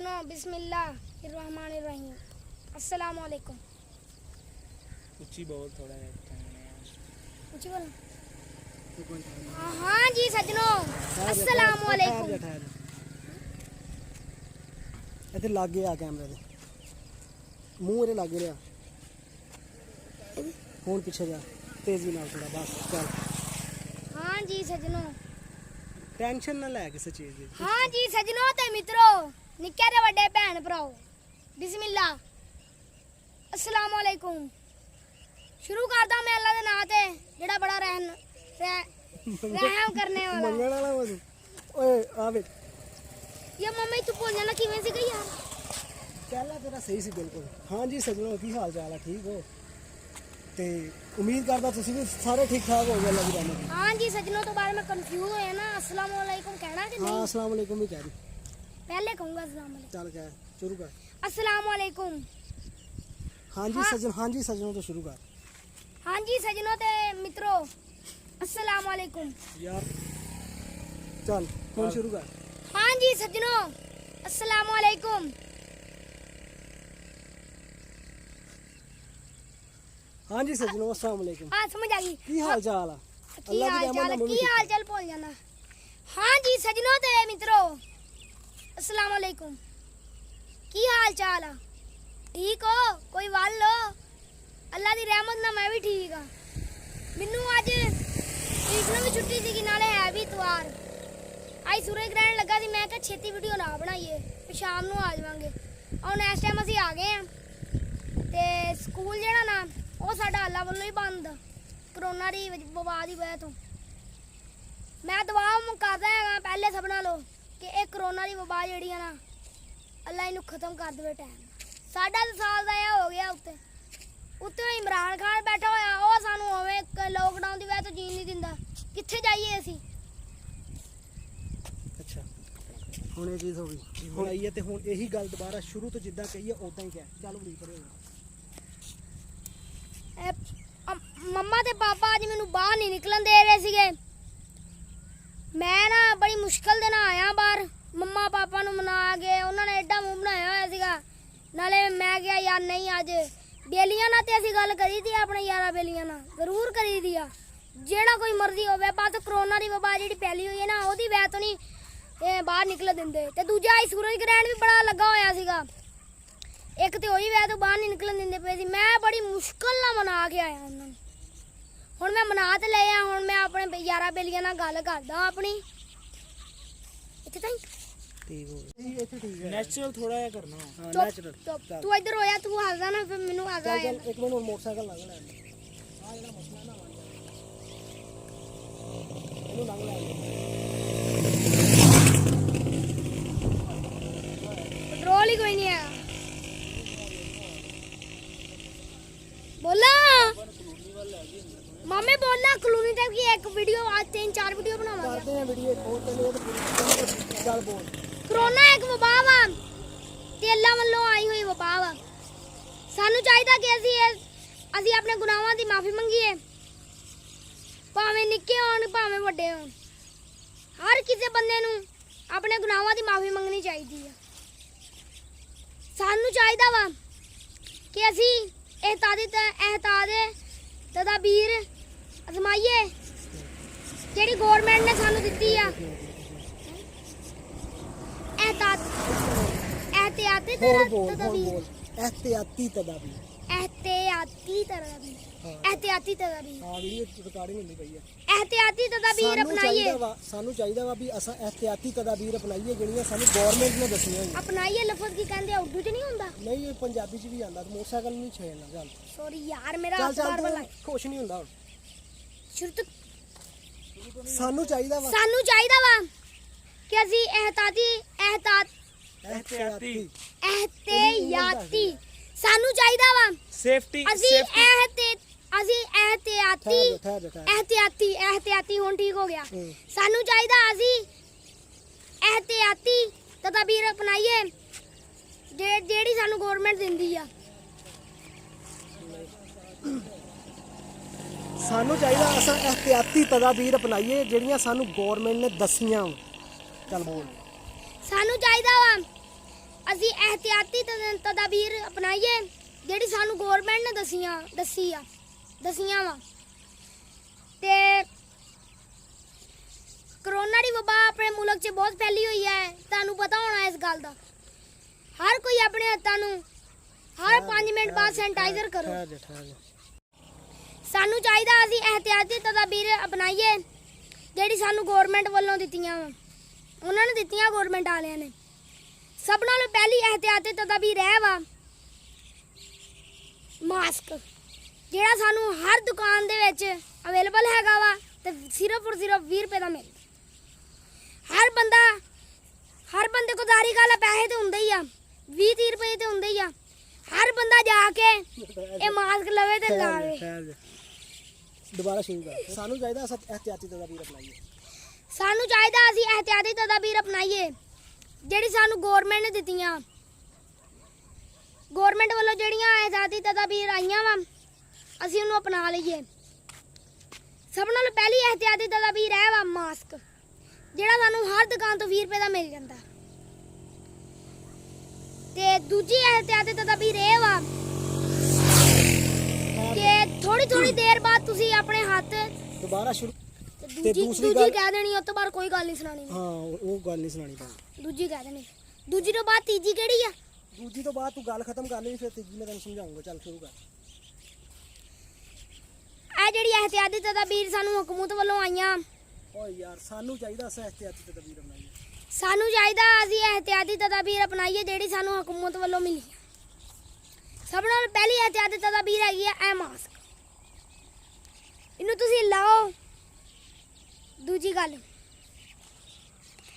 सजनों बिस्मिल्लाहिर्रहमानिर्रहीम अस्सलाम वालेकुम। ऊंची बोल थोड़ा है ऊंची बोल। हाँ जी सजनों अस्सलाम वालेकुम। इधर लागे आ कैमरे दे मुंह मेरे लागे लिया फोन पीछे जा तेजी नाल थोड़ा बस चल। हाँ जी सजनों टेंशन ना ले किसी चीज की। हाँ जी सजनों ते मित्रों निक्के ते वड्डे भैन भराओ बिस्मिल्लाह अस्सलाम वालेकुम। शुरू करदा मैं अल्लाह दे नाम ते जेड़ा बड़ा रहम करने वाला मंगण वाला वो ओए आ वे ये मम्मी तू बोल जाना किवें सी गई यार। पहला तेरा सही सी बिल्कुल। हाँ जी सजनों की हाल चाल है ठीक हो ते उम्मीद करदा तुसी भी सारे ठीक ठाक हो गए अल्लाह दी रहमत। हाँ जी सजनों तो बाद में कंफ्यूज होया ना अस्सलाम वालेकुम कहना कि हाँ नहीं। अस्सलाम वालेकुम भी कह दी पहले कहूंगा अस्सलाम वालेकुम। चल कह शुरू कर। अस्सलाम वालेकुम। हाँ जी सजन हाँ जी सजनों तो शुरू कर। हाँ जी सजनों ते मित्रों अस्सलाम वालेकुम। यार चल कौन शुरू कर। हाँ जी सजनों अस्सलाम वालेकुम। हाँ जी सजनों अस्सलाम वालेकुम। हाँ समझ आ गई। की हाल चाल है की अल्लाह दी हाल रहमत चाल नाल मैं भी की ठीक हाल हूं। चाल बोल जाना। हाँ जी सजनों ते मित्रों अस्सलाम वालेकुम। की हाल चाल है ठीक हो कोई वाल लो अल्लाह दी रहमत ना मैं भी ठीक हाँ। मैनू अज ट्यूशन भी छुट्टी सी नाले है भी इतवार आज सूरज ग्रहण लगा सी मैं क्या छेती वीडियो ना बनाइए फिर शाम नू आ जावांगे। और इस टाइम असीं आ गए हैं ते स्कूल जेड़ा ना वो साडा अल्लाह वालों ही बंद करोना दी वबा दी वजह तो। मैं दुआ करदा है पहले सब नालों कि ये करोना दी वबा जेड़ी है ना अल्लाह इनू खत्म कर दे टाइम। साडा तो साल दा हो गया उत्ते उत्ते इमरान खान बैठा होया वो सानू हमें लॉकडाउन दी वजह तो जीन नहीं दिंदा कित्थे जाइए असी। अच्छा हुण ये चीज हो गई हुण आई है ते हुण यही गल दोबारा शुरू तो जिद्दां कही है उदां ही कह चल बड़ी परे हो। मम्मा ते पापा अज मैनू बाहर नहीं निकलन दे रहे सीगे। मैं ना बड़ी मुश्किल दे नाल आया बाहर मम्मा पापा नू मना के उन्होंने एडा मुंह बनाया होया सीगा नाले मैं क्या यार नहीं अज बेलियां ना ते असीं गल करी थी अपने यारा बेलियां ना जरूर करी दी आ जेड़ा कोई मर्जी होवे बस करोना दी वबा जेड़ी फैली हुई है ना ओदी वजह तो नहीं बाहर निकल दिंदे ते दूजा सूरज ग्रहण भी बड़ा लगा होया सीगा एक ते ओही वजह तो बाहर नहीं निकलन दिंदे पे सी। मैं बड़ी मुश्किल नाल मना के आया उन्होंने हुण मैं मना ते ले आ हुण मैं अपने यारा बेलियां नाल गल करदा अपनी इत्थे ताईं ठीक हो गया ये तो ठीक है नेचुरल थोड़ा है करना। हां नेचुरल चल तू इधर होया तू हसदा ना फिर मैनू हसदा चल एक मिनट और मोटरसाइकिल लग ले आ जेड़ा मसला ना इनु लग ले पेट्रोल ही कोई नहीं है बोला मामे बोलना कॉलोनी तक की एक वीडियो आज 3-4 वीडियो बनावांगे करते हैं वीडियो खोल के लिए तो पूरी चल बोल। कोरोना एक वबा वा ते अल्लाह ਵੱਲੋਂ आई हुई वबा वा सानू चाहिदा कि ਅਸੀਂ ਆਪਣੇ ਗੁਨਾਹਾਂ ਦੀ ਮਾਫੀ ਮੰਗੀਏ ਭਾਵੇਂ ਨਿੱਕੇ ਹੋਣ ਭਾਵੇਂ ਵੱਡੇ ਹੋਣ ਹਰ ਕਿਸੇ ਬੰਦੇ ਨੂੰ ਆਪਣੇ ਗੁਨਾਹਾਂ ਦੀ ਮਾਫੀ ਮੰਗਣੀ ਚਾਹੀਦੀ ਹੈ। ਸਾਨੂੰ ਚਾਹੀਦਾ ਵਾ ਕਿ ਅਸੀਂ ਇਹਤਾਦ ਤਦਾਬੀਰ ਅਜ਼ਮਾਈਏ ਜਿਹੜੀ ਗਵਰਨਮੈਂਟ ਨੇ ਸਾਨੂੰ ਦਿੱਤੀ ਆ एहतियाती तदाबीर एहतियाती तदाबीर हाँ वीडियो रिकॉर्डिंग होनी पई है। एहतियाती तदाबीर अपनाइए सानू चाहिदा वा भी असा एहतियाती तदाबीर अपनाइए जेड़ियां सानू गवर्नमेंट ने दसियां होई। अपनाइए लफ्ज की कहंदे उर्दू च नहीं हुंदा नहीं ये पंजाबी च भी आंदा मोटरसाइकिल नहीं छेड़ना चल सॉरी यार मेरा चल अखबार चल वाला खुश नहीं हुंदा शुरू तो सानू चाहिदा वा कि ਅਸੀਂ एहतियाती ਸਾਨੂੰ ਚਾਹੀਦਾ ਵਾ सेफ्टी ਅਸੀਂ एहतियाती ਹੁਣ ਠੀਕ ਹੋ ਗਿਆ ਸਾਨੂੰ ਚਾਹੀਦਾ ਅਸੀਂ एहतियाती तदाबीर अपनाइए ਜਿਹੜੀ ਸਾਨੂੰ ਗਵਰਨਮੈਂਟ ਦਿੰਦੀ ਆ। सानू चाहिदा असा एहतियाती तदाबीर अपनाइए जेड़ियां सानू गवर्नमेंट ने दसियां चल बोल। ਸਾਨੂੰ ਚਾਹੀਦਾ ਵਾ ਅਸੀਂ ਇਹਤਿਆਤੀ ਤਦਾਬੀਰ ਅਪਣਾਈਏ ਜਿਹੜੀ ਸਾਨੂੰ ਗਵਰਨਮੈਂਟ ਨੇ ਦੱਸੀਆਂ ਵਾ ਤੇ ਕਰੋਨਾ ਦੀ ਵਬਾ ਆਪਣੇ ਮੁਲਕ 'ਚ ਬਹੁਤ ਫੈਲੀ ਹੋਈ ਹੈ ਤੁਹਾਨੂੰ ਪਤਾ ਹੋਣਾ ਇਸ ਗੱਲ ਦਾ ਹਰ ਕੋਈ ਆਪਣੇ ਹੱਥਾਂ ਨੂੰ ਹਰ 5 ਮਿੰਟ ਬਾਅਦ ਸੈਨੀਟਾਈਜ਼ਰ ਕਰੋ ਠਹਿਰ ਜਾ ਸਾਨੂੰ ਚਾਹੀਦਾ ਅਸੀਂ ਇਹਤਿਆਤੀ ਤਦਾਬੀਰ ਅਪਣਾਈਏ ਜਿਹੜੀ ਸਾਨੂੰ ਗਵਰਨਮੈਂਟ ਵੱਲੋਂ ਦਿੱਤੀਆਂ ਵਾ ਉਹਨਾਂ ਨੇ ਦਿੱਤੀਆਂ ਗਵਰਨਮੈਂਟ ਵਾਲਿਆਂ ਨੇ ਸਭ ਨਾਲੋਂ ਪਹਿਲੀ ਇਹਤਿਆਤੀ ਤਦਾਬੀਰ ਹੈ ਵਾ ਮਾਸਕ ਜਿਹੜਾ ਸਾਨੂੰ ਹਰ ਦੁਕਾਨ ਦੇ ਵਿੱਚ ਅਵੇਲੇਬਲ ਹੈਗਾ ਵਾ ਤੇ ਸਿਰਫ ਔਰ ਸਿਰਫ 20 ਰੁਪਏ ਦਾ ਮਿਲਦਾ ਹਰ ਬੰਦੇ ਕੋਲ ਦਾਰੀ ਕਾਲਾ ਪੈਸੇ ਤੇ ਹੁੰਦੇ ਹੀ ਆ 20-30 ਰੁਪਏ ਤੇ ਹੁੰਦੇ ਹੀ ਆ ਹਰ ਬੰਦਾ ਜਾ ਕੇ ਇਹ ਮਾਸਕ ਲਵੇ ਤੇ ਲਾਵੇ ਠਹਿਰ ਜਾ ਦੁਬਾਰਾ ਸ਼ੁਰੂ ਕਰ ਸਾਨੂੰ ਚਾਹੀਦਾ ਅਸਾਂ ਇਹਤਿਆਤੀ ਤਦਾਬੀਰ ਅਪਣਾਈਏ ਸਾਨੂੰ ਚਾਹੀਦਾ ਅਸੀਂ ਇਹਤਿਆਤੀ ਤਦਾਬੀਰ ਅਪਣਾਈਏ ਜਿਹੜੀ ਸਾਨੂੰ ਗਵਰਨਮੈਂਟ ਨੇ ਦਿੱਤੀਆਂ ਗਵਰਨਮੈਂਟ ਵੱਲੋਂ ਜਿਹੜੀਆਂ ਇਹਤਿਆਤੀ ਤਦਾਬੀਰ ਆਈਆਂ ਵਾ ਅਸੀਂ ਉਹਨੂੰ ਅਪਣਾ ਲਈਏ ਸਭ ਨਾਲੋਂ ਪਹਿਲੀ ਇਹਤਿਆਤੀ ਤਦਾਬੀਰ ਹੈ ਵਾ ਮਾਸਕ ਜਿਹੜਾ ਸਾਨੂੰ ਹਰ ਦੁਕਾਨ ਤੋਂ 20 ਰੁਪਏ ਦਾ ਮਿਲ ਜਾਂਦਾ ਤੇ ਦੂਜੀ ਇਹਤਿਆਤੀ ਤਦਾਬੀਰ ਇਹ ਵਾ ਕਿ ਥੋੜੀ ਦੇਰ ਬਾਅਦ ਤੁਸੀਂ ਆਪਣੇ ਹੱਥ ਦੁਬਾਰਾ ਸ਼ੁਰੂ ਤੇ ਦੂਸਰੀ ਦੂਜੀ ਗੱਲ- ਕਹਿ ਦੇਣੀ ਉਸ ਤੋਂ ਬਾਅਦ ਕੋਈ ਗੱਲ ਨਹੀਂ ਸੁਣਾਣੀ ਹਾਂ ਉਹ ਗੱਲ ਨਹੀਂ ਸੁਣਾਣੀ ਪੈਣੀ ਦੂਜੀ ਕਹਿ ਦੇਣੀ ਦੂਜੀ ਤੋਂ ਬਾਅਦ ਤੀਜੀ ਕਿਹੜੀ ਆ ਦੂਜੀ ਤੋਂ ਬਾਅਦ ਤੂੰ ਗੱਲ ਖਤਮ ਕਰ ਲਈ ਫਿਰ ਤੀਜੀ ਮੈਂ ਤੈਨੂੰ ਸਮਝਾਉਂਗਾ ਚੱਲ ਸ਼ੁਰੂ ਕਰ ਇਹ ਜਿਹੜੀ ਇਹਤਿਆਤੀ ਤਦਾਬੀਰ ਸਾਨੂੰ ਹਕੂਮਤ ਵੱਲੋਂ ਆਈਆਂ ਓਏ ਯਾਰ ਸਾਨੂੰ ਚਾਹੀਦਾ ਅਸਾਂ ਇਹਤਿਆਤੀ ਤਦਾਬੀਰ ਅਪਣਾਈਏ ਸਾਨੂੰ ਚਾਹੀਦਾ ਅਸੀਂ ਇਹਤਿਆਤੀ ਤਦਾਬੀਰ ਅਪਣਾਈਏ ਜਿਹੜੀ ਸਾਨੂੰ ਹਕੂਮਤ ਵੱਲੋਂ ਮਿਲੀ ਸਭ ਨਾਲੋਂ ਪਹਿਲੀ ਇਹਤਿਆਤੀ ਤਦਾਬੀਰ ਹੈਗੀ ਆ ਇਹ ਮਾਸਕ ਇਹਨੂੰ ਤੁਸੀਂ ਲਾਓ ਦੂਜੀ ਗੱਲ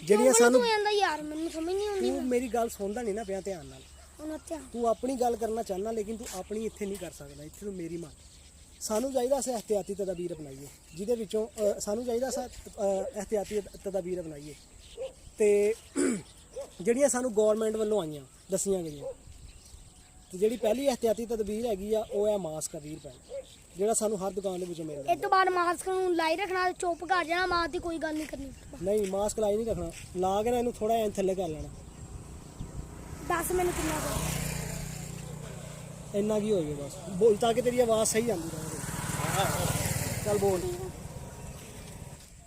ਜਿਹੜੀਆਂ ਸਾਨੂੰ ਤੂੰ ਜਾਂਦਾ ਯਾਰ ਮੈਨੂੰ ਸਮਝ ਨਹੀਂ ਆਉਂਦੀ ਤੂੰ ਮੇਰੀ ਗੱਲ ਸੁਣਦਾ ਨਹੀਂ ਨਾ ਪਿਆ ਧਿਆਨ ਨਾਲ ਹੁਣ ਅੱਛਾ ਤੂੰ ਆਪਣੀ ਗੱਲ ਕਰਨਾ ਚਾਹਨਾ ਲੇਕਿਨ ਤੂੰ ਆਪਣੀ ਇੱਥੇ ਨਹੀਂ ਕਰ ਸਕਦਾ ਇੱਥੇ ਤੂੰ ਮੇਰੀ ਮੰਨ ਸਾਨੂੰ ਚਾਹੀਦਾ ਅਸੀਂ ਇਹਤਿਆਤੀ ਤਦਾਬੀਰ ਅਪਣਾਈਏ ਜਿਹਦੇ ਵਿੱਚੋਂ ਸਾਨੂੰ ਚਾਹੀਦਾ ਅਸਾਂ ਇਹਤਿਆਤੀ ਤਦਾਬੀਰ ਅਪਣਾਈਏ ਤੇ ਜਿਹੜੀਆਂ ਸਾਨੂੰ ਗਵਰਨਮੈਂਟ ਵੱਲੋਂ ਆਈਆਂ ਦੱਸੀਆਂ ਗਈਆਂ ਤੇ ਜਿਹੜੀ ਪਹਿਲੀ ਇਹਤਿਆਤੀ ਤਦਬੀਰ ਹੈਗੀ ਆ ਉਹ ਹੈ ਮਾਸਕ 20 ਰੁਪਏ ਜਿਹੜਾ ਸਾਨੂੰ ਹਰ ਦੁਕਾਨ ਦੇ ਵਿੱਚੋਂ ਮਿਲਦਾ ਇਸ ਤੋਂ ਬਾਅਦ ਮਾਸਕ ਨੂੰ ਲਾਈ ਰੱਖਣਾ ਤੇ ਚੁੱਪ ਕਰ ਜਾਣਾ ਮਾਂ ਦੀ ਕੋਈ ਗੱਲ ਨਹੀਂ ਕਰਨੀ ਨਹੀਂ ਮਾਸਕ ਲਾਈ ਨਹੀਂ ਰੱਖਣਾ ਲਾ ਕੇ ਨਾ ਇਹਨੂੰ ਥੋੜਾ ਜਿਹਾ ਥੱਲੇ ਕਰ ਲੈਣਾ ਦੱਸ ਮੈਨੂੰ ਕਿੰਨਾ ਕੁ ਇੰਨਾ ਕੀ ਹੋ ਗਿਆ ਬਸ ਬੋਲ ਤਾਂ ਕਿ ਤੇਰੀ ਆਵਾਜ਼ ਸਹੀ ਆਉਂਦੀ ਰਹੇ ਚੱਲ ਬੋਲ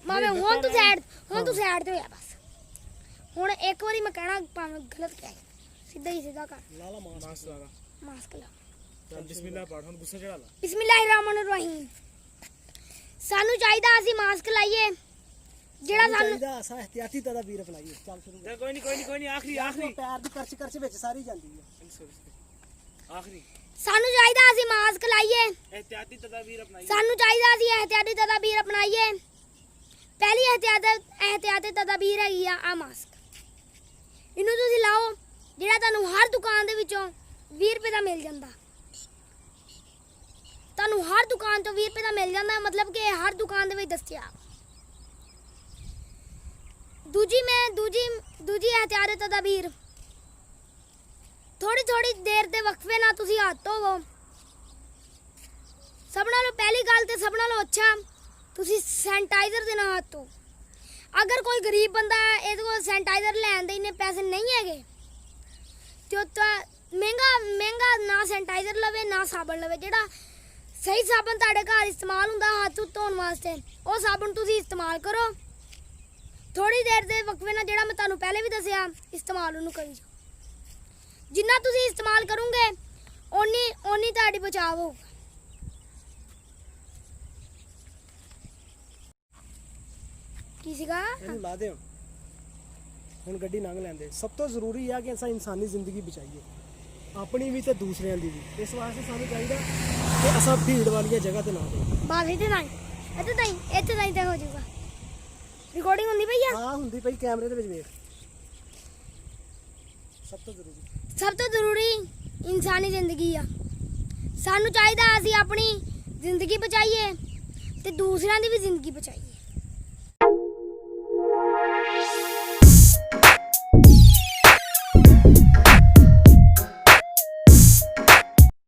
ਮਾਵੇਂ ਹੁਣ ਤੂੰ ਸਾਈਡ ਤੇ ਹੋਇਆ ਬਸ ਹੁਣ ਇੱਕ ਵਾਰੀ ਮੈਂ ਕਹਿਣਾ ਭਾਵੇਂ ਗਲਤ ਕਹਿ ਸਿੱਧਾ ਕਰ ਲਾ ਲਾ ਮਾਸਕ ਮਾਸਕ ਲਗਾ ਮਾਸਕ ਲਾ ਚੱਲ ਬਿਸਮਿਲ੍ਲਾ ਪੜ ਹੁਣ ਗੁੱਸਾ ਚੜਾ ਲਾ ਬਿਸਮਿਲ੍ਲਾਹਿਰਰਹਿਮਾਨਿਰਰਹੀਮ ਸਾਨੂੰ ਚਾਹੀਦਾ ਅਸੀਂ ਮਾਸਕ ਲਾਈਏ ਜਿਹੜਾ ਸਾਨੂੰ ਚਾਹੀਦਾ ਅਸਾਂ ਇਹਤਿਆਤੀ ਤਦਬੀਰ ਅਪਣਾਈਏ ਚੱਲ ਸ਼ੁਰੂ ਕਰ ਕੋਈ ਨਹੀਂ ਆਖਰੀ ਪੈਰ ਦੀ ਕਰਚ ਵਿੱਚ ਸਾਰੀ ਜਾਂਦੀ ਹੈ ਆਖਰੀ ਸਾਨੂੰ ਚਾਹੀਦਾ ਅਸੀਂ ਮਾਸਕ ਲਾਈਏ एहतियाती तदाबीर अपनाइए ਸਾਨੂੰ ਚਾਹੀਦਾ ਅਸੀਂ ਇਹਤਿਆਤੀ ਤਦਾਬੀਰ ਅਪਣਾਈਏ ਪਹਿਲੀ ਇਹਤਿਆਤੀ ਤਦਾਬੀਰ ਹੈਗੀ ਆ ਮਾਸਕ ਇਹਨੂੰ ਤੁਸੀਂ ਲਾਓ ਜਿਹੜਾ ਤੁਹਾਨੂੰ ਹਰ ਦੁਕਾਨ ਦੇ ਵਿੱਚੋਂ 20 ਰੁਪਏ ਦਾ ਮਿਲ ਜਾਂਦਾ ਤੁਹਾਨੂੰ ਹਰ ਦੁਕਾਨ ਤੋਂ 20 ਰੁਪਏ ਦਾ ਮਿਲ ਜਾਂਦਾ ਮਤਲਬ ਕਿ ਹਰ ਦੁਕਾਨ ਦੇ ਵਿੱਚ ਦਸਤਿਆਬ ਦੂਜੀ ਇਹਤਿਆਤੀ ਤਦਾਬੀਰ ਥੋੜੀ ਦੇਰ ਦੇ ਵਕਫੇ ਨਾਲ ਤੁਸੀਂ ਹੱਥ ਧੋਵੋ ਸਭ ਨਾਲੋਂ ਪਹਿਲੀ ਗੱਲ ਤੇ ਸਭ ਨਾਲੋਂ ਅੱਛਾ ਤੁਸੀਂ ਸੈਨੀਟਾਈਜ਼ਰ ਦੇ ਨਾਲ ਹੱਥ ਧੋ ਅਗਰ ਕੋਈ ਗਰੀਬ ਬੰਦਾ ਇਹਦੇ ਕੋਲ ਸੈਨੀਟਾਈਜ਼ਰ ਲੈਣ ਦੇ ਇੰਨੇ ਪੈਸੇ ਨਹੀਂ ਹੈਗੇ ਤੇ ਉਹ ਤਾਂ ਮਹਿੰਗਾ ਨਾ ਸੈਨੀਟਾਈਜ਼ਰ ਲਵੇ ਨਾ ਸਾਬਣ ਲਵੇ ਜਿਹੜਾ ਸਹੀ ਸਾਬਣ ਤੁਹਾਡੇ ਘਰ ਇਸਤੇਮਾਲ ਹੁੰਦਾ ਹੱਥ ਧੋਣ ਵਾਸਤੇ ਉਹ ਸਾਬਣ ਤੁਸੀਂ ਇਸਤੇਮਾਲ ਕਰੋ ਥੋੜੀ ਦੇਰ ਦੇ ਵਕਫੇ ਨਾਲ ਜਿਹੜਾ ਮੈਂ ਤੁਹਾਨੂੰ ਪਹਿਲੇ ਵੀ ਦੱਸਿਆ ਇਸਤੇਮਾਲ ਉਹਨੂੰ ਕਰੀ ਜਾਓ ਜਿੰਨਾ ਤੁਸੀਂ ਇਸਤੇਮਾਲ ਕਰੋਗੇ ਓਨੀ ਤੁਹਾਡੀ ਬਚਾਅ ਹੋਊਗਾ ਕੀ ਸੀਗਾ ਇਹਨੂੰ ਲਾ ਦੇ ਹੁਣ ਗੱਡੀ ਲੰਘ ਲੈਂਦੇ ਸਭ ਤੋਂ ਜ਼ਰੂਰੀ ਆ ਕਿ ਅਸਾਂ ਇਨਸਾਨੀ ਜ਼ਿੰਦਗੀ ਬਚਾਈਏ ਆਪਣੀ ਵੀ ਤੇ ਦੂਸਰਿਆਂ ਦੀ ਵੀ ਇਸ ਵਾਸਤੇ ਸਾਨੂੰ ਚਾਹੀਦਾ ਕਿ ਅਸਾਂ ਭੀੜ ਵਾਲੀਆਂ ਜਗ੍ਹਾ ਤੇ ਨਾ ਜਾਈਏ ਬਾਤ ਇੱਥੇ ਤਾਈਂ ਤੇ ਹੋ ਜਾਊਗਾ ਰਿਕਾਰਡਿੰਗ ਹੁੰਦੀ ਪਈ ਆ ਹਾਂ ਹੁੰਦੀ ਪਈ ਕੈਮਰੇ ਦੇ ਵਿੱਚ ਵੇਖ ਸਭ ਤੋਂ ਜ਼ਰੂਰੀ ਇਨਸਾਨੀ ਜ਼ਿੰਦਗੀ ਆ ਸਾਨੂੰ ਚਾਹੀਦਾ ਅਸੀਂ ਆਪਣੀ ਜ਼ਿੰਦਗੀ ਬਚਾਈਏ ਤੇ ਦੂਸਰਿਆਂ ਦੀ ਵੀ ਜ਼ਿੰਦਗੀ ਬਚਾਈਏ